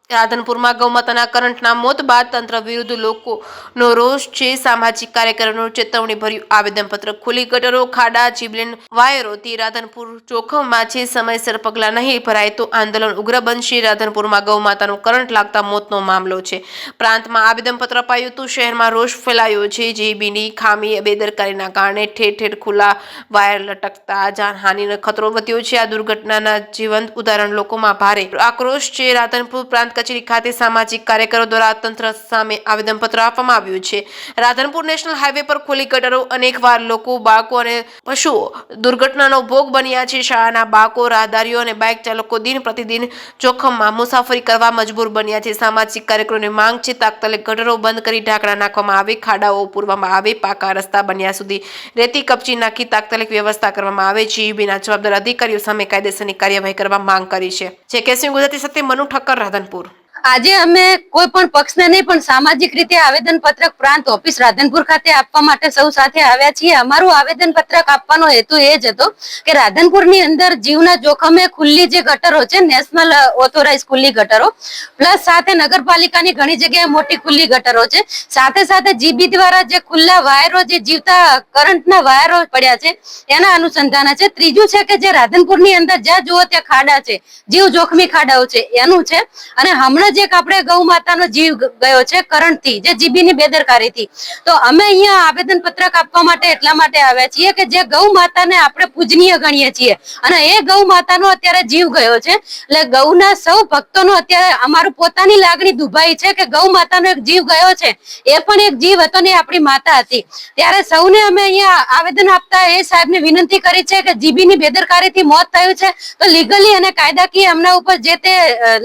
રાધનપુરમાં ગૌમાતાના કરંટના મોત બાદ તંત્ર વિરુદ્ધ લોકોનો રોષ છે। સામાજિક કાર્યકરોનું ચેતવણીભર્યું આવેદનપત્ર। ખુલ્લી ગટરો, ખાડા, જીબલેન વાયરોથી રાધનપુર જોખમમાં છે। સમયસર પગલાં નહીં ભરાય તો આંદોલન ઉગ્ર બનશે। રાધનપુરમાં ગૌમાતાનું કરંટ લાગતા મોતનો મામલો છે। પ્રાંતમાં આવેદનપત્ર અપાયું હતું। શહેરમાં રોષ ફેલાયો છે। જીબીની ખામી, બેદરકારીના કારણે ઠેર ઠેર ખુલ્લા વાયર લટકતા જાનહાનિનો ખતરો વધ્યો છે। આ દુર્ઘટનાના જીવંત ઉદાહરણ લોકોમાં ભારે આક્રોશ છે। રાધનપુર પ્રાંત કચેરી ખાતે સામાજિક કાર્યકરો દ્વારા તંત્ર સામે આવેદનપત્ર આપવામાં આવ્યું છે। રાધનપુર નેશનલ હાઈવે પર ખુલ્લી ગટરો, અનેકવાર લોકો, બાળકો અને પશુઓ દુર્ઘટનાનો ભોગ બન્યા છે। શાળાના બાળકો, રાહદારીઓ અને બાઇક ચાલકો દિન પ્રતિદિન જોખમમાં મુસાફરી કરવા મજબૂર બન્યા છે। સામાજિક કાર્યકરોની માંગ છે તાત્કાલિક ગટરો બંધ કરી ઢાંકણા નાખવામાં આવે, ખાડાઓ પૂરવામાં આવે, પાકા રસ્તા બન્યા સુધી રેતી કપચી નાખી તાત્કાલિક વ્યવસ્થા કરવામાં આવે। જીબીના જવાબદાર અધિકારીઓ સામે કાયદેસરની કાર્યવાહી કરવા માંગ કરી છે। કેસી ગુજરાતી સાથે મનુ ઠક્કર, રાધનપુર। આજે અમે કોઈ પણ પક્ષને નહીં પણ સામાજિક રીતે આવેદન પત્રક પ્રાંત ઓફિસ રાધનપુર ખાતે આપવા માટે સૌ સાથે આવ્યા છીએ। અમારું આવેદન પત્રક આપવાનો હેતુ એ જ હતો કે રાધનપુરની અંદર જીવના જોખમે ખુલ્લી જે ગટરો છે, નેશનલ ઓથોરાઇઝ ખુલ્લી ગટરો, પ્લસ સાથે નગરપાલિકાની ઘણી જગ્યાએ મોટી ખુલ્લી ગટરો છે, સાથે સાથે જીબી દ્વારા જે ખુલ્લા વાયરો, જે જીવતા કરંટના વાયરો પડ્યા છે એના અનુસંધાને છે। ત્રીજું છે કે જે રાધનપુરની અંદર જ્યાં જુઓ ત્યાં ખાડા છે, જીવ જોખમી ખાડાઓ છે એનું છે। અને હમણાં જ એક આપણે ગૌ માતાનો જીવ ગયો છે કરંટથી, જે જીબીની બેદરકારીથી। તો અમે અહીંયા આવેદન પત્રક આપવા માટે એટલા માટે આવ્યા છીએ કે જે ગૌ માતાને આપણે પૂજનીય ગણીએ છીએ અને એ ગૌ માતાનો અત્યારે જીવ ગયો છે। એટલે ગૌના સૌ ભક્તોનો અત્યારે અમારું પોતાની લાગણી દુભાઈ છે કે ગૌ માતાનો એક જીવ ગયો છે, એ પણ એક જીવ હતો ને આપણી માતા હતી। ત્યારે સૌને અમે અહીંયા આવેદન આપતા એ સાહેબને વિનંતી કરી છે કે જીબીની બેદરકારીથી મોત થયું છે તો લીગલી અને કાયદાકીય એમના ઉપર જે તે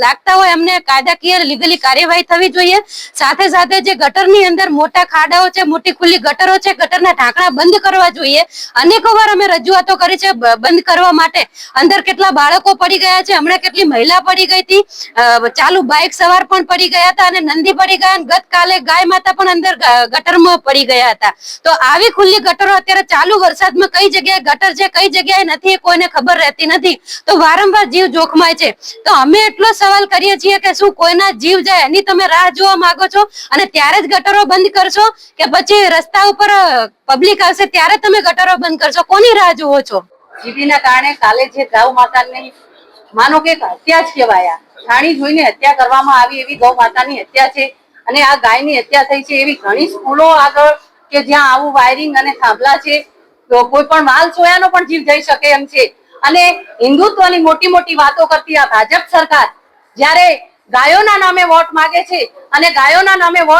લાગતા હોય એમને કાયદાકીય લીગલી કાર્યવાહી થવી જોઈએ। સાથે સાથે જે ગટરની અંદર મોટા ખાડાઓ છે, મોટી ખુલ્લી ગટરો છે, ગટરના ઢાંકણા બંધ કરવા જોઈએ। અનેકો વાર અમે રજૂઆતો કરી છે બંધ કરવા માટે। અંદર કેટલા બાળકો પડી ગયા છે, હમણાં કેટલી મહિલા પડી ગઈ હતી, ચાલુ બાઇક સવાર પણ પડી ગયા હતા અને નંદી પડી ગયા, ગતકાલે ગાય માતા પણ અંદર ગટરમાં પડી ગયા હતા। તો આવી ખુલ્લી ગટરો અત્યારે ચાલુ વરસાદમાં કઈ જગ્યાએ ગટર છે, કઈ જગ્યાએ નથી, કોઈને ખબર રહેતી નથી। તો વારંવાર જીવ જોખમાય છે। તો અમે એટલો સવાલ કરીએ છીએ કે શું કોઈના જીવ જાય એની તમે રાહ જોવા માંગો છો અને ત્યારે જ ગટરો બંધ કરશો કે પછી રસ્તા ઉપર પબ્લિક આવશે ત્યારે તમે ગટરો બંધ કરશો? કોની રાહ જોવો છો? જીબીના કારણે કાલે જે ગૌ માતાની માનો કે હત્યા જ કહેવાય, જાણી જોઈને હત્યા કરવામાં આવી એવી ગૌ માતાની હત્યા છે અને આ ગાયની હત્યા થઈ છે। એવી ઘણી સ્કૂલો આગળ કે જ્યાં આવું વાયરિંગ અને થાંભલા છે, તો કોઈ પણ માલ સોયાનો પણ જીવ જઈ શકે એમ છે। અને હિન્દુત્વની મોટી મોટી વાતો કરતી આ ભાજપ સરકાર જ્યારે ગાયોના નામે વોટ માંગે છે અને ગાયોના નામે વોટ